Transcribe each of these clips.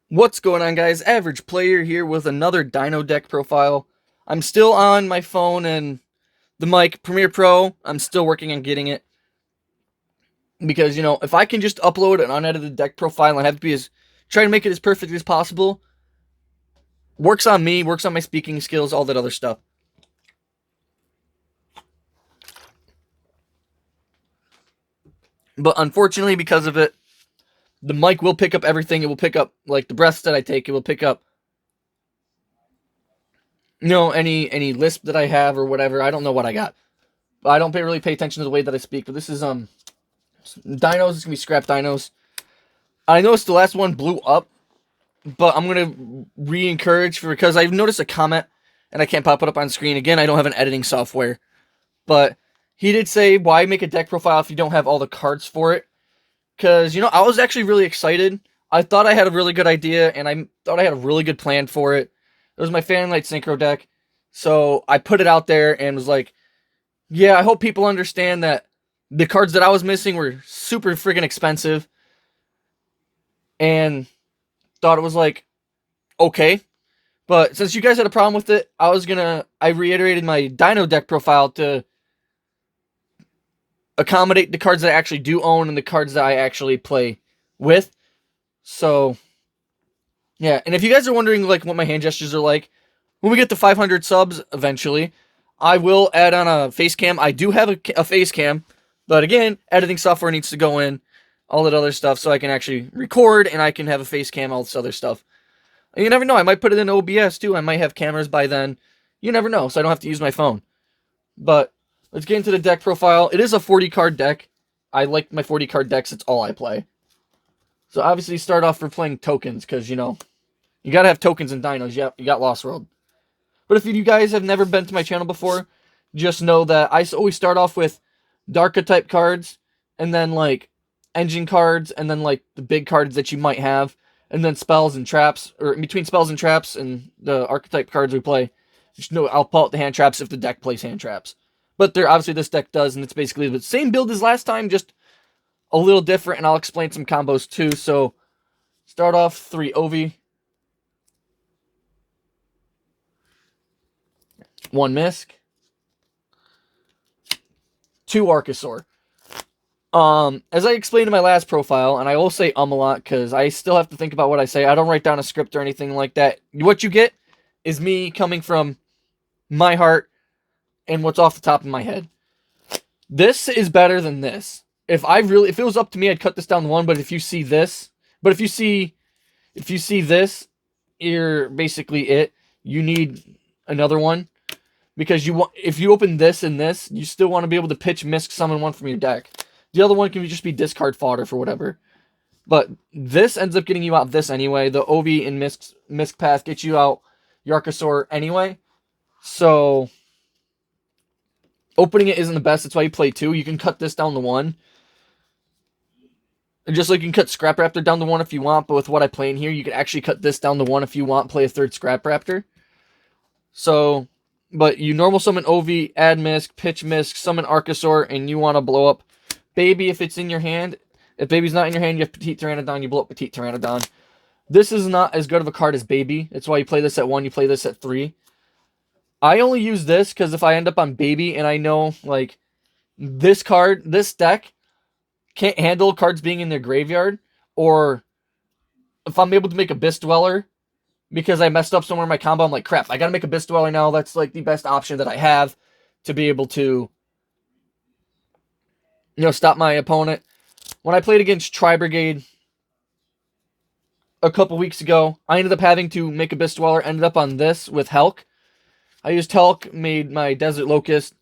What's going on, guys? Average Player here with another Dino deck profile. I'm still on my phone and the mic Premiere Pro. I'm still working on getting it because, if I can just upload an unedited deck profile and have it be try to make it as perfect as possible, works on me, works on my speaking skills, all that other stuff. But unfortunately, because of it, the mic will pick up everything. It will pick up like the breaths that I take. It will pick up any lisp that I have or whatever. I don't know what I got. But I don't really pay attention to the way that I speak. But this is dinos. It's gonna be scrap dinos. I noticed the last one blew up, but I'm gonna re-encourage because I've noticed a comment and I can't pop it up on screen. Again, I don't have an editing software, but he did say, why make a deck profile if you don't have all the cards for it? Because, I was actually really excited. I thought I had a really good idea, and I thought I had a really good plan for it. It was my Fan Light Synchro deck, so I put it out there and was like, yeah, I hope people understand that the cards that I was missing were super friggin' expensive, and thought it was like, okay. But since you guys had a problem with it, I reiterated my Dino deck profile to accommodate the cards that I actually do own and the cards that I actually play with. So, yeah. And if you guys are wondering, like, what my hand gestures are like, when we get to 500 subs eventually, I will add on a face cam. I do have a face cam, but again, editing software needs to go in, all that other stuff, so I can actually record and I can have a face cam, all this other stuff. And you never know, I might put it in OBS too. I might have cameras by then. You never know, so I don't have to use my phone. But let's get into the deck profile. It is a 40 card deck. I like my 40 card decks. It's all I play. So obviously start off for playing tokens because, you got to have tokens and dinos. Yep, you got Lost World. But if you guys have never been to my channel before, just know that I always start off with Darka type cards and then like engine cards and then like the big cards that you might have and then spells and traps, or in between spells and traps and the archetype cards we play. Just know I'll pull out the hand traps if the deck plays hand traps. But obviously this deck does, and it's basically the same build as last time, just a little different, and I'll explain some combos too. So, start off 3 Ovi, 1 Misk, 2 Archosaur. As I explained in my last profile, and I will say a lot because I still have to think about what I say. I don't write down a script or anything like that. What you get is me coming from my heart and what's off the top of my head. This is better than this. If it was up to me, I'd cut this down to 1. But if you see this, if you see this, you're basically it. You need another one because if you open this and this, you still want to be able to pitch Misk summon one from your deck. The other one can just be discard fodder for whatever. But this ends up getting you out this anyway. The Ovi and Misk path gets you out your Archosaur anyway. So opening it isn't the best. That's why you play 2. You can cut this down to 1. And just like you can cut Scrap Raptor down to 1 if you want, but with what I play in here, you can actually cut this down to 1 if you want, play a 3rd Scrap Raptor. So, but you normal summon Ovi, add Misk, pitch Misk, summon Archosaur, and you want to blow up Baby if it's in your hand. If Baby's not in your hand, you have Petite Pteranodon, you blow up Petite Pteranodon. This is not as good of a card as Baby. That's why you play this at 1, you play this at 3. I only use this because if I end up on Baby and I know, like, this deck can't handle cards being in their graveyard, or if I'm able to make Abyss Dweller because I messed up somewhere in my combo, I'm like, crap, I gotta make Abyss Dweller now. That's like the best option that I have to be able to, stop my opponent. When I played against Tri-Brigade a couple weeks ago, I ended up having to make Abyss Dweller, ended up on this with Helk. I used Helk, made my Desert Locust,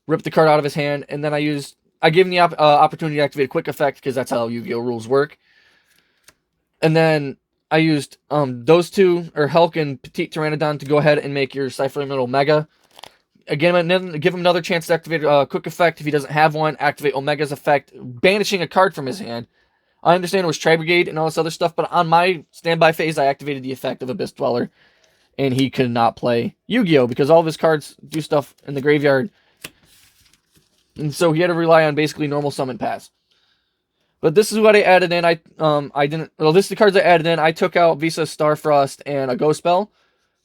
ripped the card out of his hand, and then I gave him the opportunity to activate a quick effect because that's how Yu-Gi-Oh! Rules work. And then I used those two, or Helk and Petite Pteranodon, to go ahead and make your Cypher Elemental Omega. Again, give him another chance to activate a quick effect. If he doesn't have one, activate Omega's effect, banishing a card from his hand. I understand it was Tri-Brigade and all this other stuff, but on my standby phase, I activated the effect of Abyss Dweller, and he could not play Yu-Gi-Oh! Because all of his cards do stuff in the graveyard. And so he had to rely on basically normal summon pass. But this is what I added in. I didn't. Well, this is the cards I added in. I took out Visa, Starfrost, and a Ghost Bell.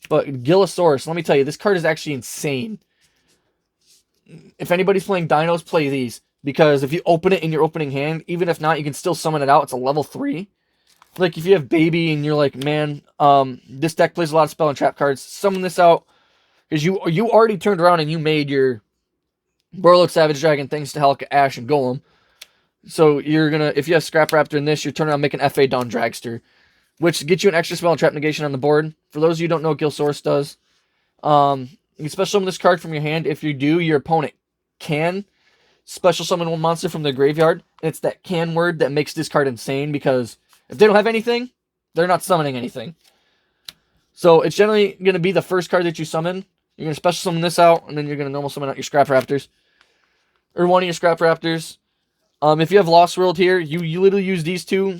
But Gillosaurus, let me tell you, this card is actually insane. If anybody's playing Dinos, play these. Because if you open it in your opening hand, even if not, you can still summon it out. It's a level 3. Like, if you have Baby and you're like, man, this deck plays a lot of spell and trap cards, summon this out. Because you already turned around and you made your Borreload Savage Dragon, things to Helka, Ash, and Golem. So you're going to, if you have Scrap Raptor in this, you're turning around making FA Dawn Dragster, which gets you an extra spell and trap negation on the board. For those of you who don't know what Gilsource does, you can special summon this card from your hand. If you do, your opponent can special summon one monster from their graveyard. And it's that can word that makes this card insane, because if they don't have anything, they're not summoning anything. So it's generally going to be the first card that you summon. You're going to special summon this out, and then you're going to normal summon out your Scrap Raptors. Or one of your Scrap Raptors. If you have Lost World here, you literally use these two.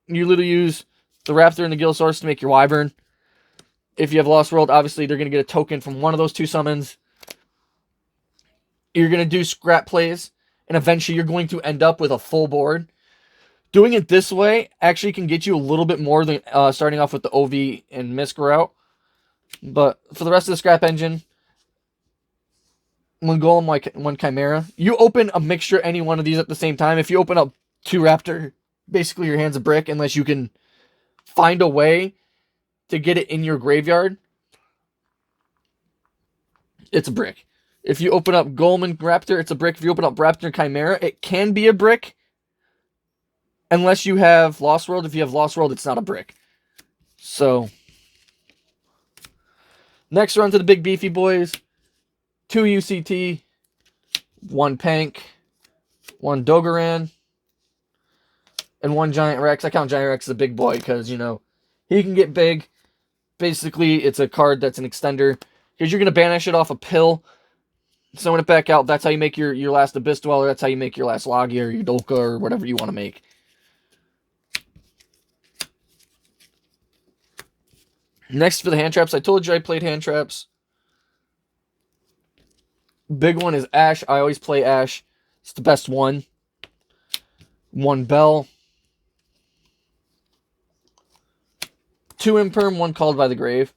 You literally use the Raptor and the Gilsource to make your Wyvern. If you have Lost World, obviously they're going to get a token from one of those two summons. You're going to do scrap plays, and eventually you're going to end up with a full board. Doing it this way actually can get you a little bit more than starting off with the OV and Misk route. But for the rest of the scrap engine, one Golem, one Chimera, you open a mixture of any one of these at the same time. If you open up 2 Raptor, basically your hand's a brick unless you can find a way to get it in your graveyard. It's a brick. If you open up Golem and Raptor, it's a brick. If you open up Raptor and Chimera, it can be a brick. Unless you have Lost World. If you have Lost World, it's not a brick. So, next we're on to the big beefy boys. 2 UCT, 1 Pank, 1 Dogoran, and 1 Giant Rex. I count Giant Rex as a big boy because, you know, he can get big. Basically, it's a card that's an extender. Because you're going to banish it off a pill, summon it back out. That's how you make your last Abyss Dweller. That's how you make your last Logia or your Dolka or whatever you want to make. Next for the hand traps. I told you I played hand traps. Big one is Ash. I always play Ash. It's the best one. 1 Bell. 2 Imperm, 1 Called by the Grave.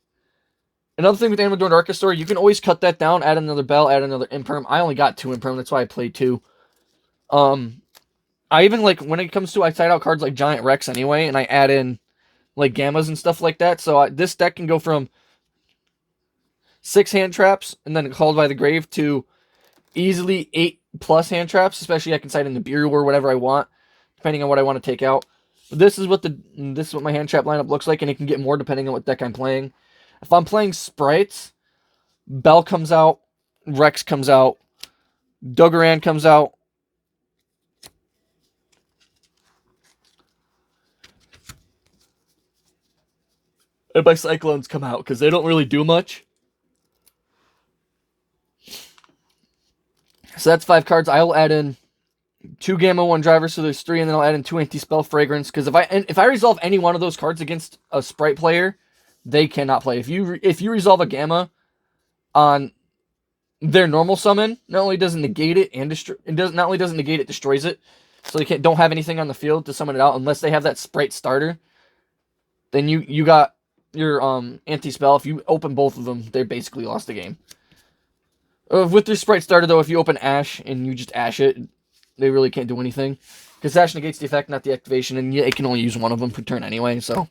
Another thing with Amador Darkastor, you can always cut that down, add another Bell, add another Imperm. I only got 2 Imperm, that's why I played 2. I even, like, when it comes to, I side out cards like Giant Rex anyway, and I add in, like, Gammas and stuff like that. So this deck can go from 6 hand traps, and then Called by the Grave, to easily 8+ hand traps, especially I can side in the Bureau or whatever I want, depending on what I want to take out. But this is what my hand trap lineup looks like, and it can get more depending on what deck I'm playing. If I'm playing Sprites, Bell comes out, Rex comes out, Dogoran comes out, and my Cyclones come out, because they don't really do much. So that's 5 cards. I will add in 2 Gamma, 1 Driver, so there's 3, and then I'll add in 2 Anti-Spell Fragrance, because if I resolve any one of those cards against a Sprite player, they cannot play. If you resolve a Gamma on their normal summon, not only doesn't negate it and not only doesn't negate it, destroys it. So they don't have anything on the field to summon it out unless they have that Sprite starter. Then you got your anti-spell. If you open both of them, they basically lost the game. With their Sprite starter though, if you open Ash and you just Ash it, they really can't do anything. Because Ash negates the effect, not the activation, and it can only use one of them per turn anyway, so.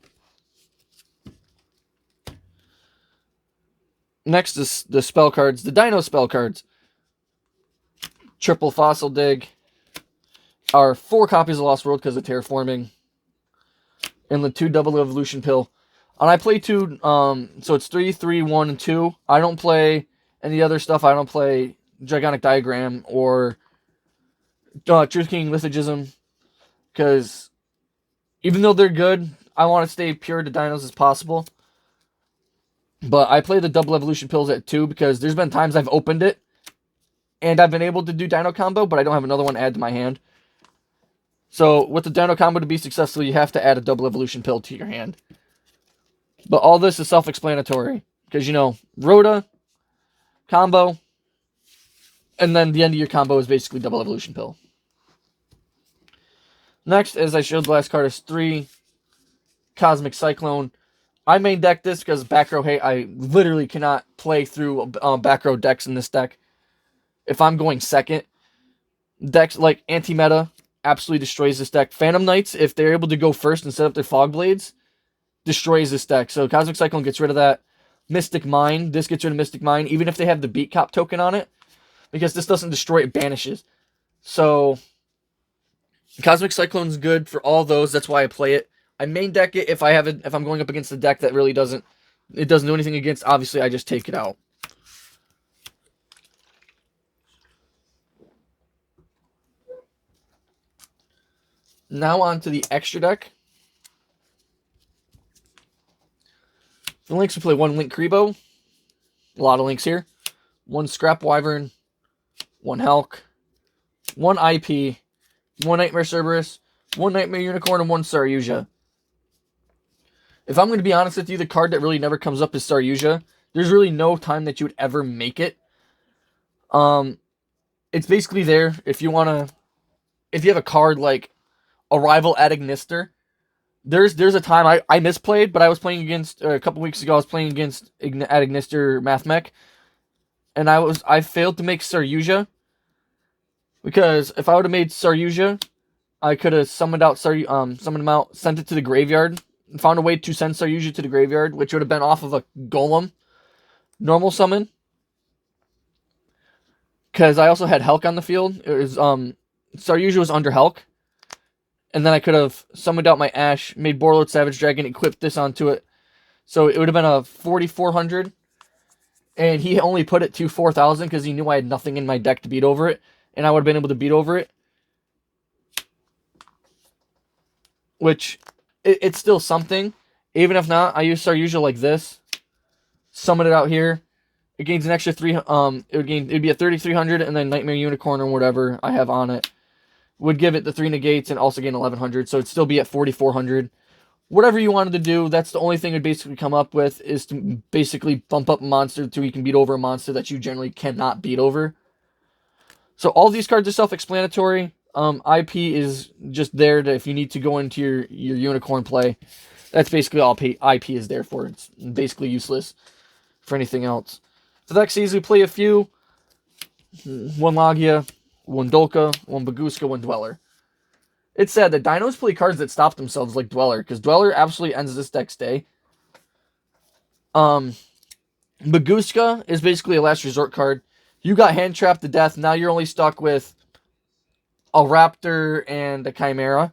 Next is the spell cards, the Dino spell cards. Triple Fossil Dig are 4 copies of Lost World because of terraforming. And the 2 double evolution pill. And I play 2, so it's 3, 3, 1, and 2. I don't play any other stuff. I don't play Gigonic Diagram or Truth King Lithogism. Because even though they're good, I want to stay pure to dinos as possible. But I play the double evolution pills at 2 because there's been times I've opened it and I've been able to do dino combo, but I don't have another one add to my hand. So with the dino combo to be successful, you have to add a double evolution pill to your hand. But all this is self-explanatory because, you know, Rhoda, combo, and then the end of your combo is basically double evolution pill. Next, as I showed the last card, is 3 Cosmic Cyclone. I main deck this because back row hate. I literally cannot play through back row decks in this deck. If I'm going second, decks like Anti-Meta absolutely destroys this deck. Phantom Knights, if they're able to go first and set up their Fog Blades, destroys this deck. So Cosmic Cyclone gets rid of that. Mystic Mine, this gets rid of Mystic Mine, even if they have the Beat Cop token on it, because this doesn't destroy, it banishes. So Cosmic Cyclone's good for all those. That's why I play it. I main deck it if I'm going up against a deck that really doesn't do anything against. Obviously, I just take it out. Now on to the extra deck. The links, we play 1 Link Kribo. A lot of links here. 1 Scrap Wyvern. 1 Hulk. 1 IP. 1 Nightmare Cerberus. 1 Nightmare Unicorn, and 1 Saryuja. If I'm going to be honest with you, the card that really never comes up is Saryuja. There's really no time that you would ever make it. It's basically there if you have a card like Arrival at Ignister. There's a time I misplayed, but I was playing against a couple weeks ago. I was playing against at Ignister Mathmech, and I failed to make Saryuja, because if I would have made Saryuja, I could have summoned him out, sent it to the graveyard, and found a way to send Saryuja to the graveyard, which would have been off of a Golem normal summon. Because I also had Hulk on the field. It was Saryuja was under Hulk. And then I could have summoned out my Ash, made Borlord Savage Dragon, equipped this onto it. So it would have been a 4,400. And he only put it to 4,000 because he knew I had nothing in my deck to beat over it. And I would have been able to beat over it. Which, it's still something. Even if not, I use Saryuja like this. Summon it out here. It gains an extra 3, it'd be a 3,300, and then Nightmare Unicorn or whatever I have on it would give it the 3 negates and also gain 1,100, so it'd still be at 4,400. Whatever you wanted to do, that's the only thing it'd basically come up with, is to basically bump up a monster so you can beat over a monster that you generally cannot beat over. So all these cards are self-explanatory. IP is just there to, if you need to go into your Unicorn play. That's basically all IP is there for. It's basically useless for anything else. The deck sees we play a few. 1 Logia, 1 Dolka, 1 Baguska, 1 Dweller. It's sad that Dinos play cards that stop themselves like Dweller, because Dweller absolutely ends this deck's day. Baguska is basically a last resort card. You got hand trapped to death, now you're only stuck with a Raptor and a Chimera.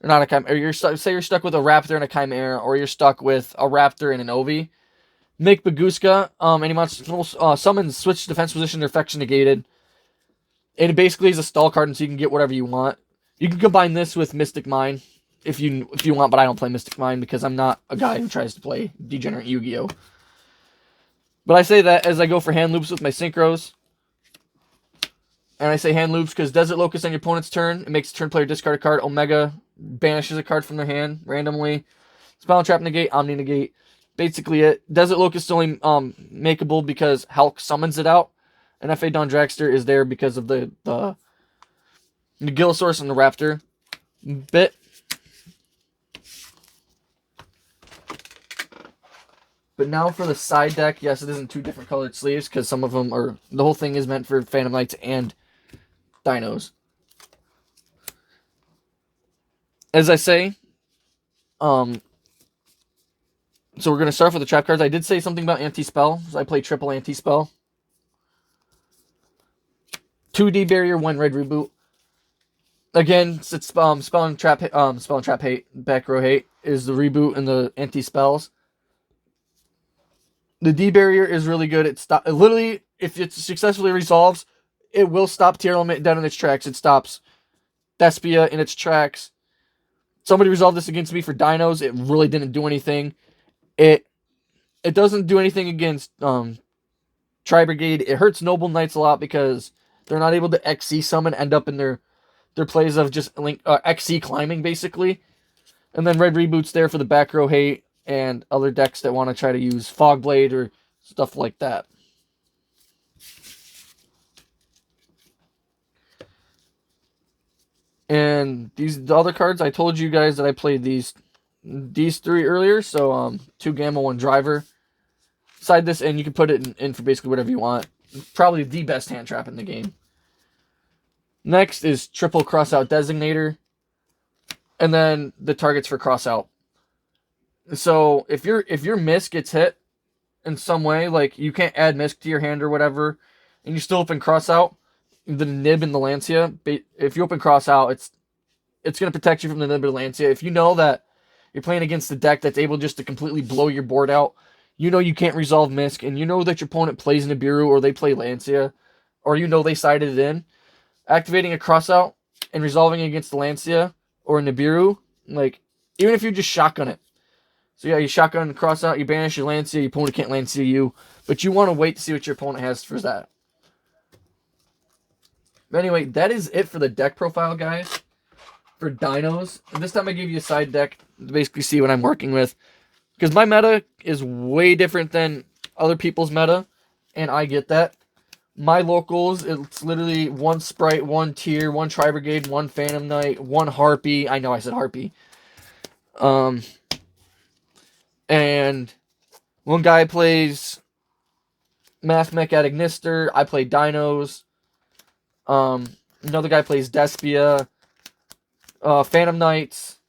Or not a Chimera, say you're stuck with a Raptor and a Chimera, or you're stuck with a Raptor and an Ovi. Make Baguska, any monster summons, switch defense position, their effects negated. And it basically is a stall card, and so you can get whatever you want. You can combine this with Mystic Mine if you want, but I don't play Mystic Mine because I'm not a guy who tries to play Degenerate Yu-Gi-Oh! But I say that as I go for hand loops with my Synchros. And I say hand loops because Desert Locust on your opponent's turn, it makes the turn player discard a card. Omega banishes a card from their hand randomly. Spell Trap negate, Omni negate. Basically it. Desert Locust is only makeable because Hulk summons it out. And F.A. Dawn Dragster is there because of the Gillosaurus and the Raptor bit. But now for the side deck, yes, it is in 2 different colored sleeves because some of them are, the whole thing is meant for Phantom Knights and Dinos. As I say, so we're going to start with the trap cards. I did say something about anti-spell. So I play triple anti-spell. 2D barrier, 1 red reboot. Again, it's spell and trap hate, back row hate is the reboot and the anti-spells. The D barrier is really good. Literally, if it successfully resolves, it will stop Tier Element dead in its tracks. It stops Thespia in its tracks. Somebody resolved this against me for Dinos. It really didn't do anything. It doesn't do anything against Tri Brigade. It hurts Noble Knights a lot because they're not able to XC summon, end up in their plays of just XC climbing, basically. And then red reboot's there for the back row hate and other decks that want to try to use Fog Blade or stuff like that. And the other cards, I told you guys that I played these three earlier. So 2 Gamma, 1 Driver. Side this, and you can put it in for basically whatever you want. Probably the best hand trap in the game. Next is triple crossout designator, and then the targets for crossout. So if your misc gets hit in some way, like you can't add misc to your hand or whatever, and you still open crossout, the nib and the Lancia. If you open crossout, it's gonna protect you from the nib and Lancia. If you know that you're playing against a deck that's able just to completely blow your board out, you know you can't resolve misc, and you know that your opponent plays Nibiru or they play Lancia, or you know they sided it in. Activating a crossout and resolving against the Lancia or Nibiru, like, even if you just shotgun it. So yeah, you shotgun the crossout, you banish your Lancia, your opponent can't Lancia you, but you want to wait to see what your opponent has for that. But anyway, that is it for the deck profile, guys, for Dinos. And this time I gave you a side deck to basically see what I'm working with, because my meta is way different than other people's meta, and I get that. My locals, it's literally 1 Sprite, 1 Tier, 1 Tri-Brigade, 1 Phantom Knight, 1 Harpy. I know I said Harpy. And one guy plays Math Mech at Ignister. I play Dinos. Another guy plays Despia. Phantom Knights.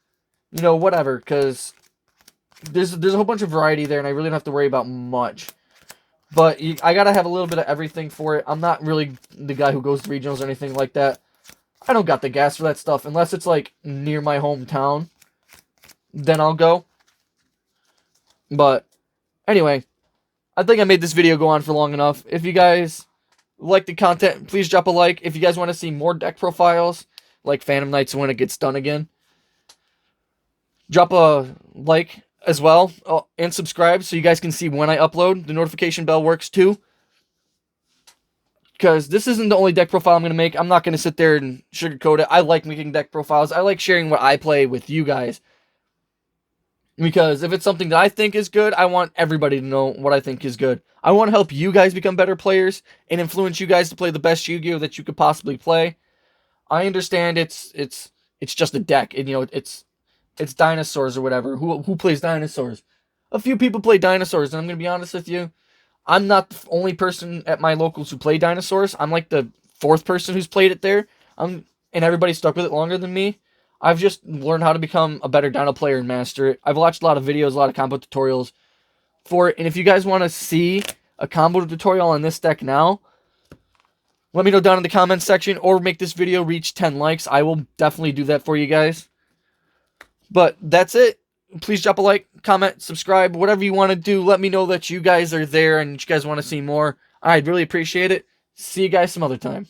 You know, whatever, because there's a whole bunch of variety there, and I really don't have to worry about much. But I gotta have a little bit of everything for it. I'm not really the guy who goes to regionals or anything like that. I don't got the gas for that stuff. Unless it's, like, near my hometown. Then I'll go. But, anyway. I think I made this video go on for long enough. If you guys like the content, please drop a like. If you guys want to see more deck profiles, like Phantom Knights when it gets done again, drop a like as well, and subscribe so you guys can see when I upload. The notification bell works too, because this isn't the only deck profile I'm going to make. I'm not going to sit there and sugarcoat it. I like making deck profiles. I like sharing what I play with you guys, because if it's something that I think is good, I want everybody to know what I think is good. I want to help you guys become better players and influence you guys to play the best Yu-Gi-Oh that you could possibly play. I understand it's just a deck, and you know it's dinosaurs or whatever. Who plays dinosaurs? A few people play dinosaurs, and I'm going to be honest with you. I'm not the only person at my locals who play dinosaurs. I'm like the 4th person who's played it there. And everybody stuck with it longer than me. I've just learned how to become a better Dino player and master it. I've watched a lot of videos, a lot of combo tutorials for it. And if you guys want to see a combo tutorial on this deck now, let me know down in the comments section, or make this video reach 10 likes. I will definitely do that for you guys. But that's it. Please drop a like, comment, subscribe, whatever you want to do. Let me know that you guys are there and you guys want to see more. I'd really appreciate it. See you guys some other time.